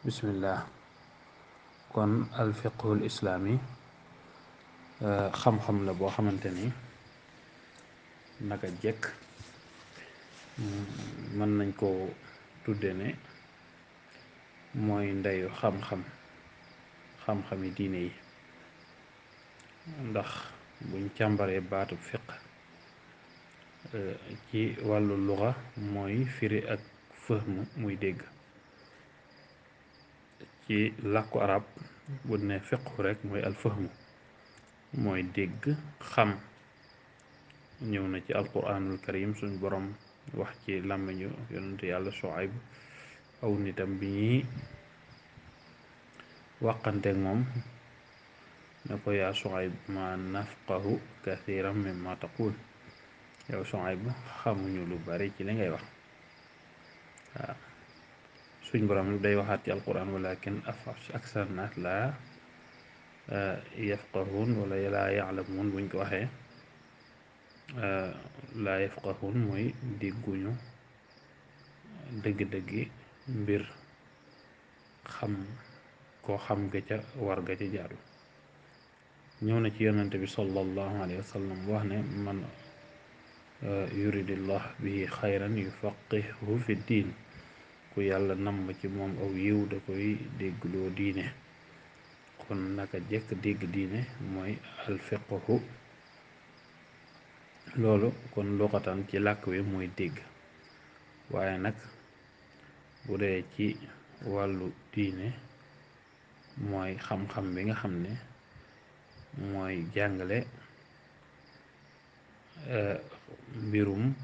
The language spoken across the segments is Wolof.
bismillah. kon alfiqhul islaami xam-xam la boo xamante ni naka jekk mën nañ koo tudde ne mooy ndeyu xam-xami diine yi, ndax buñ càmbaree baatu fiq ci wàllu luxa mooy firi ak fëhmu muy dégg. ci làkku arab bu ne fiqhu rek mooy alfahmu mooy dégg xam. ñëw na ci alquranul karim suñ borom wax ci làmmiñu yonente yàlla Shuayb aw nitam bi ñuy waqanteeg moom ne ko yaa Shuayb ma nafqahu kathiran mimma taqul, yow Shuayb xamuñu lu bari ci li ngay wax. waaw suñ borom day waxaat ci alquran walakin aksar naas laa yafqahuun wala laa ya'lamuun. buñ ko waxee laa yafqahuun mooy dégguñu dëgg-dëggi mbir, xam koo xam ga ca war ga ca jaadu. ñëw na ci yonante bi sallallahu alayhi wa sallam wax ne man yuridillah bihi xayran yufaqihu fi diin, ku yàlla namm ci moom aw yiw da koy déggloo diine. kon naka jekk dégg diine mooy alfiqhu. loolu kon luxatan ci làkk wi mooy dégg, waaye nag bu dee ci wàllu diine mooy xam-xam bi nga xam ne mooy jàngale mbirum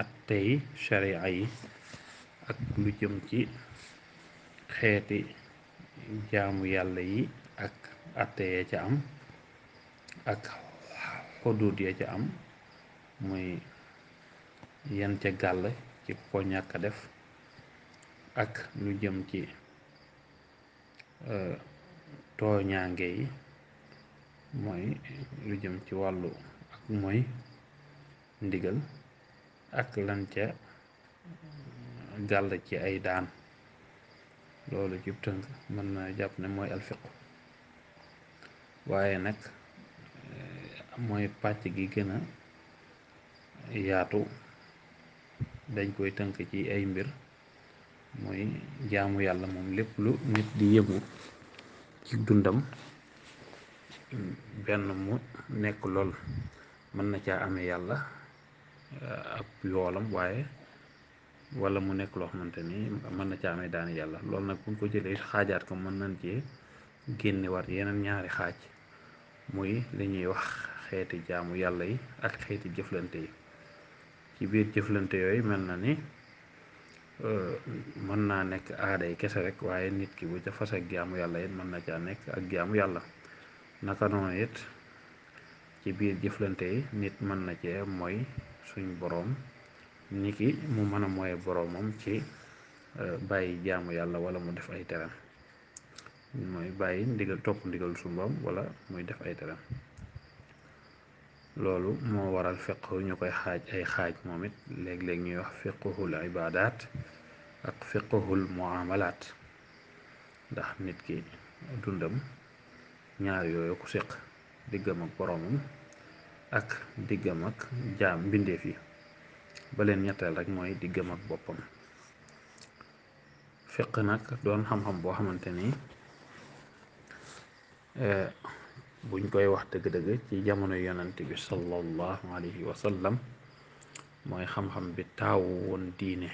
attey sharia yi ak lu jëm ci xeeti jaamu yàlla yi ak atte ya ca am ak xudud ya ca am, muy yan ca gàll ci ko ñàkk a def, ak lu jëm ci tooñaange yi, mooy lu jëm ci wàllu ak mooy ndigal ak lan ca gàll ci ay daan. loolu ci tënk mën na jàpp ne mooy alfiqu, waaye nag mooy pàcc gi gën a yaatu. dañ koy tënk ci ay mbir, mooy jaamu yàlla moom lépp lu nit di yëngu ci dundam, benn mu nekk lool mën na caa amee yàlla ab yoolam, waaye wala mu nekk loo xamante ni mën na caa amee daani yàlla. loolu nag buñ ko jëlee xaajaat ko mën nañ cee génne war yeneen ñaari xaaj, muy li ñuy wax xeeti jaamu yàlla yi ak xeeti jëflante yi. ci biir jëflante yooyu mel na ni mën naa nekk aada yi kese rek, waaye nit ki bu ca fas ak jaamu yàlla it mën na caa nekk ak jaamu yàlla. naka noonu it ci biir jëflante yi nit mën na cee mooy suñ boroom, ni ki mu mën a mooy boroomam ci bàyyi jaamu yàlla wala mu def ay teram, mooy bàyyi ndigal topp ndigal suñ boroom wala muy def ay teram. loolu moo waral fiqhu ñu koy xaaj ay xaaj moom it. léeg-léeg ñuy wax fiqhul ibaadaat ak fiqhul muamalaat, ndax nit ki dundam ñaar yooyu ku séq, diggam ak boroomam ak diggam ak jaam mbindeef yi. ba leen ñetteel rek mooy diggam ak boppam. fiq nag doon xam-xam boo xamante ni buñ koy wax dëgg-dëgg ci jamono yonent bi sallallahu alayhi wa sallam mooy xam-xam bi taawu woon diine,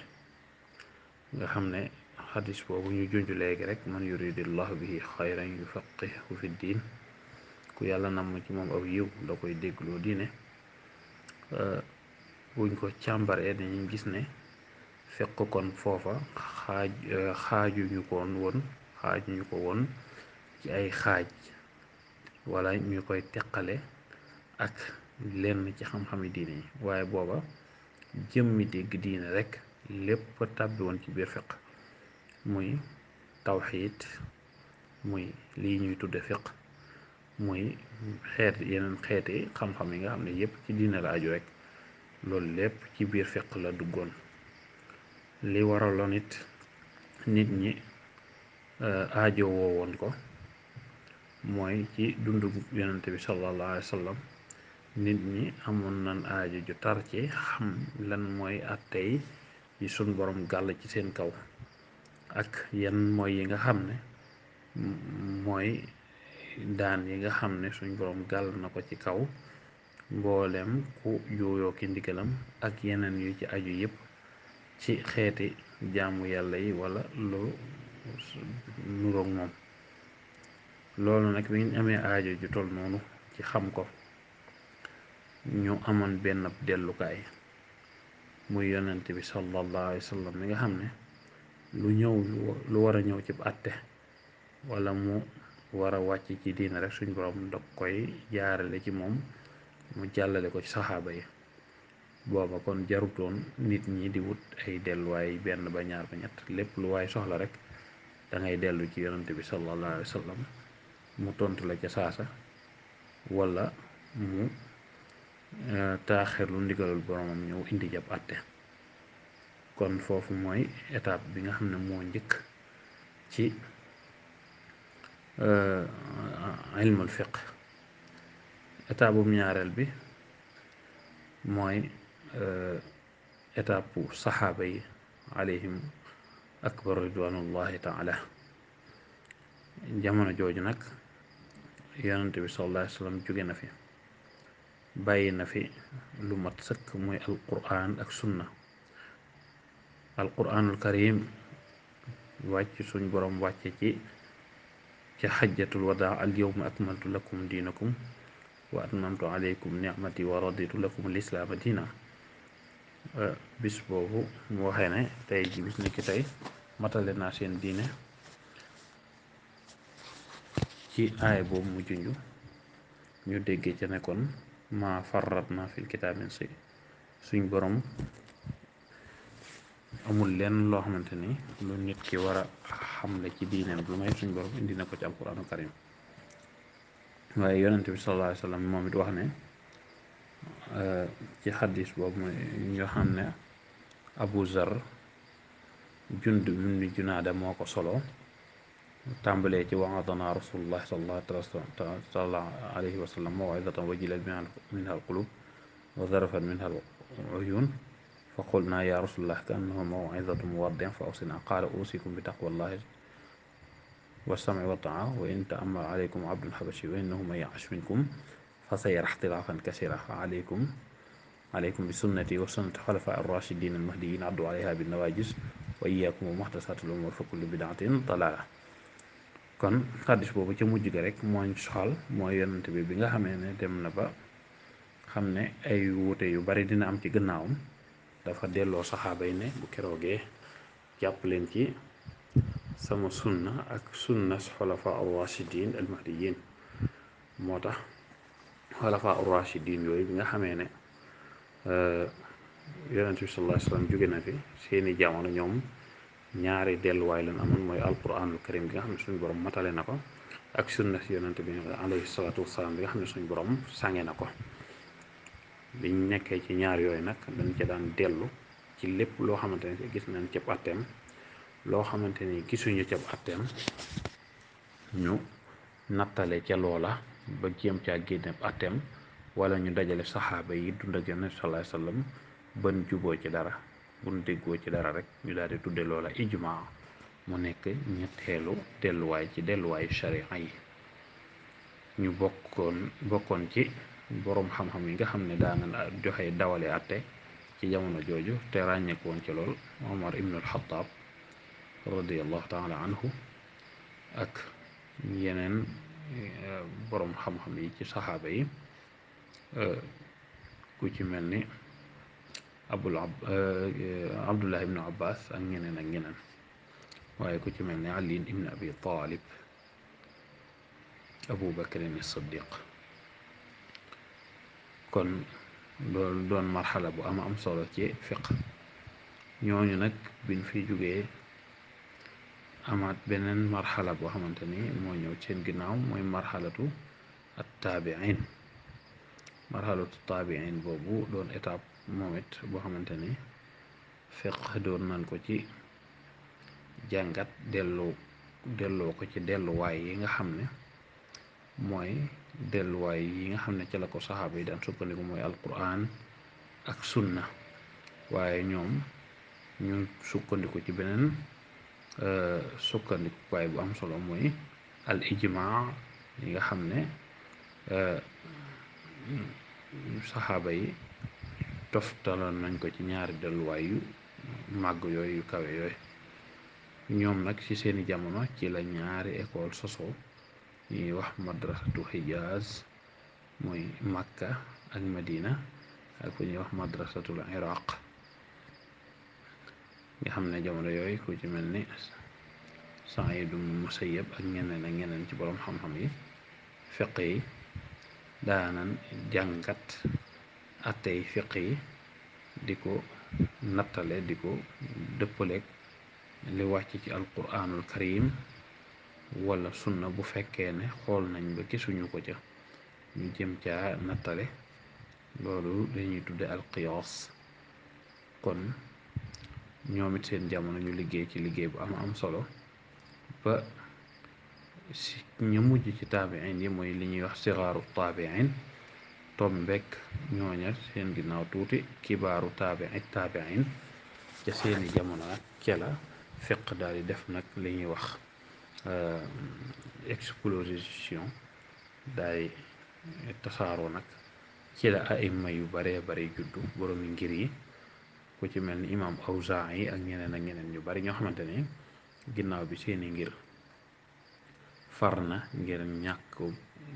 nga xam ne xadis boobu ñu junj léegi rek man yuridillahu bihi xayran yufaqihu fi diin, ku yàlla namm ci moom aw yiw da koy déggloo diine. buñ ko càmbaree dañuy gis ne fiq kon foofa xaajuñu ko woon ci ay xaaj, wala ñu koy teqale ak lenn ci xam-xami diine yi, waaye booba jëmmi dégg diine rek lépp tàbbi woon ci biir fiq, muy tawxiid, muy lii ñuy tudde fiq, muy yeneen xeeti xam-xam yi nga xam ne yépp ci diine la aju rek, loolu lépp ci biir fiq la duggoon. li waraloon it nit ñi aajo woowoon ko mooy ci dundu yonent bi sallallahu alayhi wa sallam nit ñi amoon nan aajo ju tar ci xam lan mooy àttey yi sun borom gàll ci seen kaw ak yan mooy yi nga xam ne mooy daan yi nga xam ne suñ borom gàll na ko ci kaw mboolem ku juuyoo ki ndigalam ak yeneen yu ci aju yépp ci xeeti jaamu yàlla yi wala lu nuroog moom loolu nag bi ñu amee aajo ju tol noonu ci xam ko ñu amoon benn dellukaay muy yonent bi sallallahu alayhi wa sallam mi nga xam ne lu war a ñëw ci àtte wala mu war a wàcc ci diina rek suñ borom dog koy jaarale ci moom mu jàllale ko ci saxaaba yi booba kon jarutoon nit ñi di wut ay delluwaay benn ba ñaar ba ñett lépp lu waay soxla rek da ngay dellu ci yonent bi sallallahu alayhi wa sallam mu tontu la ca saasa wala mu taaxirlu ndigalul boromam ñëw indi jab àtte kon foofu mooy étape bi nga xam ne moo njëkk ci ilmul fiq étape bu ñaareel bi mooy étape bu saxaaba yi alayhim akbar ridwanullahi taala jamono jooju nag yonent bi sallallahu alayhi wa sallam jóge na fi bàyyi na fi lu mat sëkk muy alquran ak sunna alquranul karim wàcc suñ borom wàcce ci xajjatul wadaa al yawma akmaltu lakum diinakum wa atmamtu alaykum nicmati wa raditu lakum al islaama diina bis boobu mu waxee ne tey ji bis ni ki tey matale naa seen diine ci aay boobu mu junju ñu déggee ca nekkoon ma farratna fil kitaab min shay suñ borom amul lenn loo xamante ni lu nit ki war a xamle ci diineem lu may suñ borom indi na ko ci alquraanu karim waaye yonent bi sallallahu alayhi wa sallam moom it wax ne ci xaddis boobu ñoo xam ne Abu Zar Jund ibn Junaada moo ko solo tàmbalee ci wa'adana rasulullah sallallahu alayhi wa sallam maw'izatan wajilat minha alqulub wa zarafat minha aluyun fa qulna ya rasulullah ka'annahu maw'izatu muwaddi' fa awsina qala usikum bi taqwallahi wa sam'i wa ta'a wa in ta'ammara alaykum abdun habashi wa innahu man ya'ish minkum fa sayara ikhtilafan kaseeran fa alaykum bi sunnati wa sunnati khulafa'i ar-rashidin al-mahdiyyin 'addu 'alayha bin nawajis wa iyyakum wa muhdathatil umur fa kullu bid'atin dalalah kon xaddis boobu ca mujj ga rek mooñ soxal mooy yonent bi nga xamee ne dem na ba xam ne ay wuute yu bari dina am ci gannaawam dafa delloo saxaaba yi ne bu keroogee jàpp leen ci sama sunna ak sunna xulafa ar-rashidin al-mahdiyyin moo tax xulafa ar-rashidin yooyu bi nga xamee ne yonent bi sallallahu alayhi wa sallam jóge na fi seeni jamono ñoom ñaari delluwaay lañ amoon mooy alquranul karim bi nga xam ne suñu borom matale na ko ak sunna si yonent bi alayhi salaatu wasalaam bi nga xam ne suñu borom sange na ko biñ nekkee ci ñaar yooyu nag dañ ca daan dellu ci lépp loo xamante ne gis nañ cab atteem loo xamante ni gisuñu cab atteem ñu nattale ca loola ba jéem caa génne atteem wala ñu dajale saxaaba yi dund ak yonent sallallahu alayhi wasallam ban juboo ci dara buñ déggoo ci dara rek ñu daal di tudde loola ijmaa mu nekk ñetteelu delluwaay ci delluwaayu sharia yi ñu bokkoon ci boroom xam-xam yi nga xam ne daana joxe dawale atte ci jamono jooju te ràññeeku woon ci lool Omar ibn al-Khattab radiyallahu taala anhu ak yeneen boroom xam-xam yi ci saxaaba yi ku ci mel ni Abdullah ibnu Abbas ak ñeneen waaye ku ci mel ni Ali ibn Abi Talib Abu Bakrin as-Siddiq kon loolu doon marxala bu am solo ci fiq ñooñu nag biñ fi jógee amaat beneen marxala boo xamante ni moo ñëw seen ginnaaw mooy marxalatu at-taabiin marxalatu taabiin boobu doon étape moom it boo xamante ni fiq doon nañ ko ci jàngat delloo ko ci delluwaay yi nga xam ne mooy delluwaay yi nga xam ne ca la ko saxaaba yi daan sukkandiku mooy alquran ak sunna waaye ñoom ñu sukkandiku ci beneen sukkandikuwaay bu am solo mooy al ijmaa yi nga xam ne saxaaba yi toftaloon nañ ko ci ñaari delluwaay yu màgg yooyu yu kawe yooyu ñoom nag ci seeni jamono ci la ñaari école sosoo ñuy wax madrasatu Hijaaz muy Makka ak Madina ak fu ñuy wax madrasatul Iraq nga xam ne jamono yooyu ku ci mel ni Saïd ibn Musayyab ak ñeneen ak ñeneen ci boroom xam-xam yi fiq yi daanan jàngat attey fiq yi di ko nattale di ko dëppaleeg li wàcc ci alquranul karim wala sunna bu fekkee ne xool nañ ba gisuñu ko ca ñu jëm caa nattale loolu dañuy tudde alqiyaas kon ñoom it seen jamono ñu liggéey ci liggéey bu am solo ba si ñu mujj ci taabiin yi mooy li ñuy wax sigaaru taabiin tombek ñooña seen ginnaaw tuuti kibaaru taabiin ca seeni jamono ak ca la fiq daal di def nag li ñuy wax explosion daay tasaaroo nag ci la aima yu baree bari juddu boroomi ngir yi ku ci mel ni imaam Awzaa'i ak ñeneen ñu bari ñoo xamante ni ginnaaw bi seeni ngir far na ngir ñàkk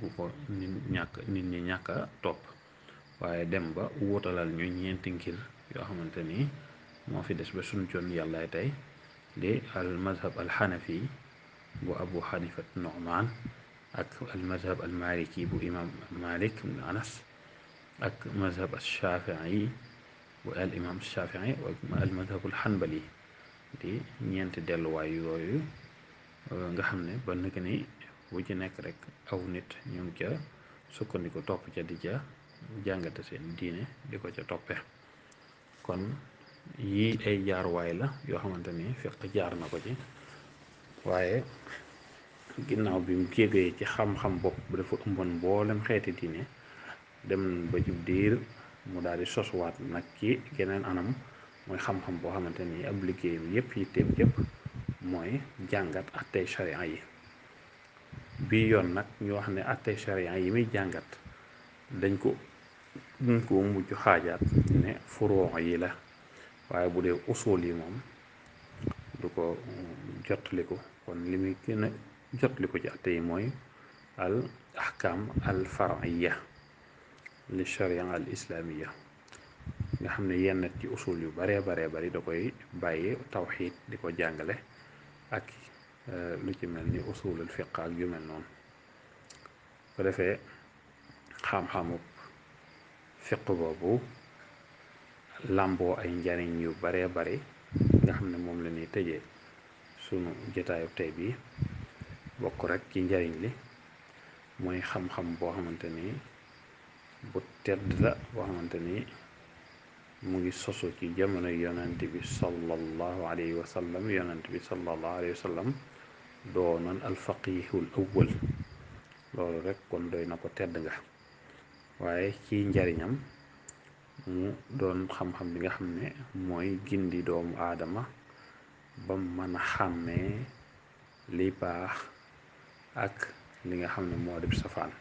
bu ko nit ñi ñàkk a topp waaye dem ba wuutalal ñu ñeenti ngir yoo xamante ni moo fi des ba suñu jon yàllaay tey di al mazhab al xanafi bu abu xanifat Nu'man ak al mazhab al maliki bu imam Malik ibn Anas ak mazhab al shafii bu al imam shafii ak al mazhab al xanbali di ñeenti delluwaay yooyu nga xam ne ba nag ni bu ci nekk rek aw nit ñu ngi ca sukkandiku topp ca di ca jàngate seen diine di ko ca toppe kon yii ay jaarwaay la yoo xamante ni fiq jaar na ko ci waaye ginnaaw bi mu jégee ci xam-xam bopp bu dafa ëmboon mboolem xeeti diine dem ba jub diir mu daal di sosuwaat nag ci geneen anam mooy xam-xam boo xamante ni ab liggéeyam yépp yitteem yépp mooy jàngat attey sharia yi bii yoon nag ñu wax ne attey sharia yi muy jàngat dañ ko mujj xaajaat ne furuu yi la waaye bu dee usul yi moom du ko jotliku kon li muy gën a jotliku ci atte yi mooy al ahkam al far'iyya li sharia al islamiya nga xam ne yenn ci usul yu baree bari da koy bàyyi tawxiid di ko jàngale ak lu ci mel ni usulul fiq ak yu mel noonu ko defee xam-xamu fiq boobu làmboo ay njariñ yu baree bari nga xam ne moom la ñuy tëjee sunu jotaayu tey bi bokk rek ci njariñ li mooy xam-xam boo xamante ni bu tedd la boo xamante ni mu ngi sosu ci jamono yonent bi sallallahu alayhi wa sallam yonent bi sallallahu alayhi wa sallam doonoon alfaqihul awwal loolu rek kon doy na ko tedd nga waaye ci njariñam mu doon xam-xam bi nga xam ne mooy gindi doomu aadama ba mën a xàmmee li baax ak li nga xam ne moo def safaan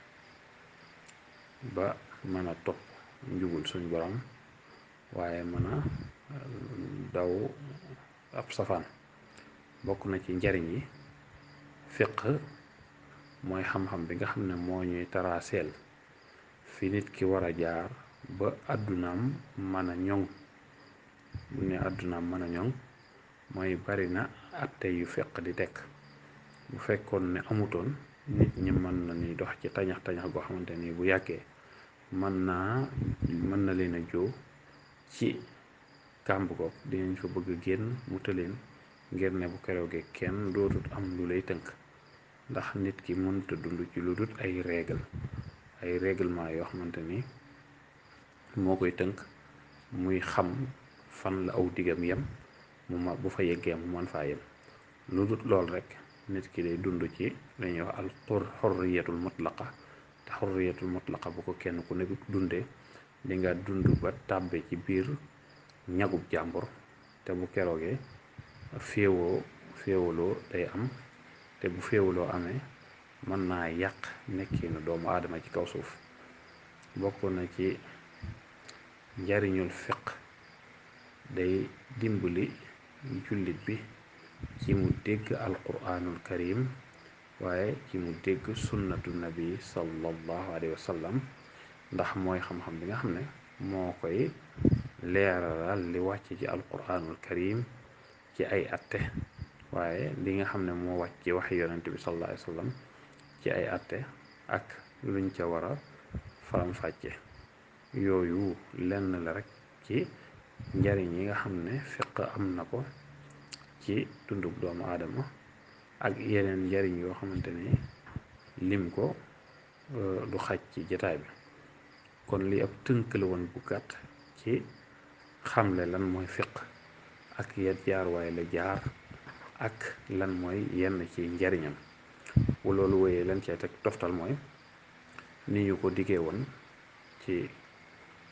ba mën a topp njubul suñ borom waaye mën a daw ab safaan bokk na ci njariñ yi fiq mooy xam-xam bi nga xam ne moo ñuy taraaseel fi nit ki war a jaar ba àddunaam mën a ñoŋ bu ne àddunaam mën a ñoŋ mooy bari na atte yu fiq di tekk bu fekkoon ne amutoon nit ñi mën nañuy dox ci tañax-tañax goo xamante ni bu yàggee mën na leen a joo ci kàmb ko dinañ fa bëgg génn mu tëleen ngir ne bu keroogee kenn dootut am lu lay tënk ndax nit ki mënta dund ci lu dut ay règlement yoo xamante ni moo koy tënk muy xam fan la aw digam yem bu fa yeggee mu mën faa yem. lu dul lool rek nit ki day dund ci li ñuy wax al xurriyatul mutlaqa te xurriyatul mutlaqa bu ko kenn ku ne dundee di nga dund ba tàbbe ci biir ñagub jàmbur te bu keroogee féewaloo day am te bu féewaloo amee mën naa yàq nekkiinu doomu aadama ci kaw suuf. bokk na ci njariñul fiq day dimbali jullit bi ci mu dégg alquraanul karim waaye ci mu dégg sunnatu nabi sallallahu alayhi wa sallam ndax mooy xam-xam bi nga xam ne moo koy leeralal li wàcc ci alquraanul karim ci ay atte waaye li nga xam ne moo wàcc ci waxi yonent bi sallallahu alayhi wa sallam ci ay atte ak luñ ca war a faram-fàcce. yooyu lenn la rek ci njariñ yi nga xam ne fiq am na ko ci dundub doomu aadama ak yeneen njariñ yoo xamante ni lim ko du xaj ci jataay bi. kon li ab tënk la woon bu gàtt ci xamle lan mooy fiq ak yet jaar waaye la jaar ak lan mooy yenn ci njariñam. bu loolu wéyee lan cee teg toftal mooy ni ñu ko diggee woon ci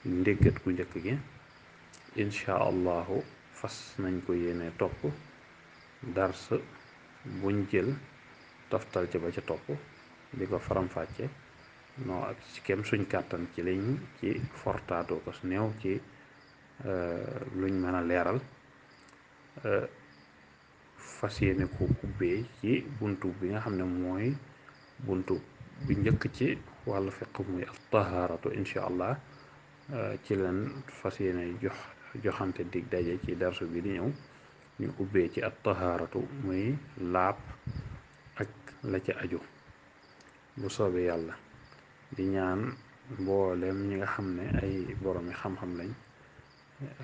ndéggat gu njëkk gi incha allahu fas nañ ko yéene topp dars buñ jël toftal ci ba ca topp di ko faram-fàcce noo ak ci kem suñ kàttan ci liñ ci fortaatoo ko su néew ci luñ mën a leeral fas yéene ko ubbee ci buntu bi nga xam ne mooy buntu bi njëkk ci wàllu fiq muy al tahaaratu incha allah ci leen fas yéene joxante dig daje ci darsu bi di ñëw ñu ubbee ci at tahaaratu muy laab ak la ca aju bu soobee yàlla. di ñaan mboolem ñi nga xam ne ay boroomi xam-xam lañ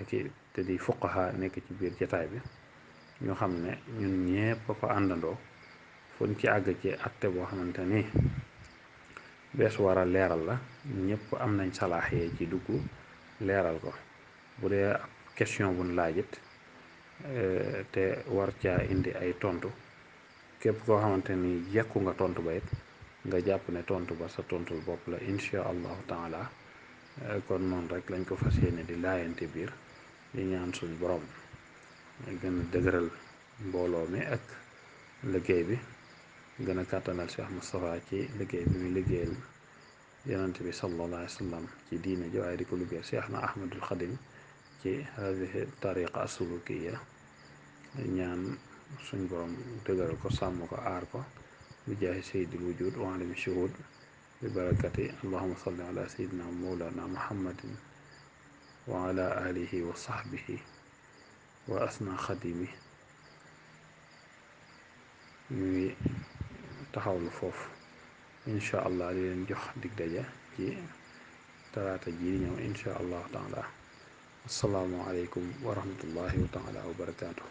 ak te di fuqaha nekk ci biir jataay bi ñu xam ne ñun ñépp ko àndandoo fuñ ci àgg ci atte boo xamante ni bees war a leeral la ñépp am nañ salaaxee ci dugg leeral ko. bu dee ab question buñ laajit te war caa indi ay tontu képp koo xamante ni jekku nga tontu ba it nga jàpp ne tontu ba sa tontul bopp la incha allahu taala. kon noonu rek lañ ko fas yéene di laayante biir di ñaan suñ borom gën a dëgëral mbooloo mi ak liggéey bi gën a kàttanal Cheikh Moustapha ci liggéey bi muy liggéeyal yonent bi sallallahu alayhi wa sallam ci diine ji waaye di ko liggéeyal Cheikh na Ahmadul Xadim ci hadihi tariqa asulukiya ñaan suñ borom dëgëral ko sàmm ko aar ko bi jaahi sayyidil wujud wa alami shuhud bi barakati allahuma salli ala sayyidina mawlana muhammadin wa ala alihi wa sahbihi wa asna xadimi. ñuy taxawlu foofu incha allah di leen jox dig daje ci talaata ji di ñëw incha allahu taala. assalaamu aleykum wa rahmatullahi wa taala wa barakaatu.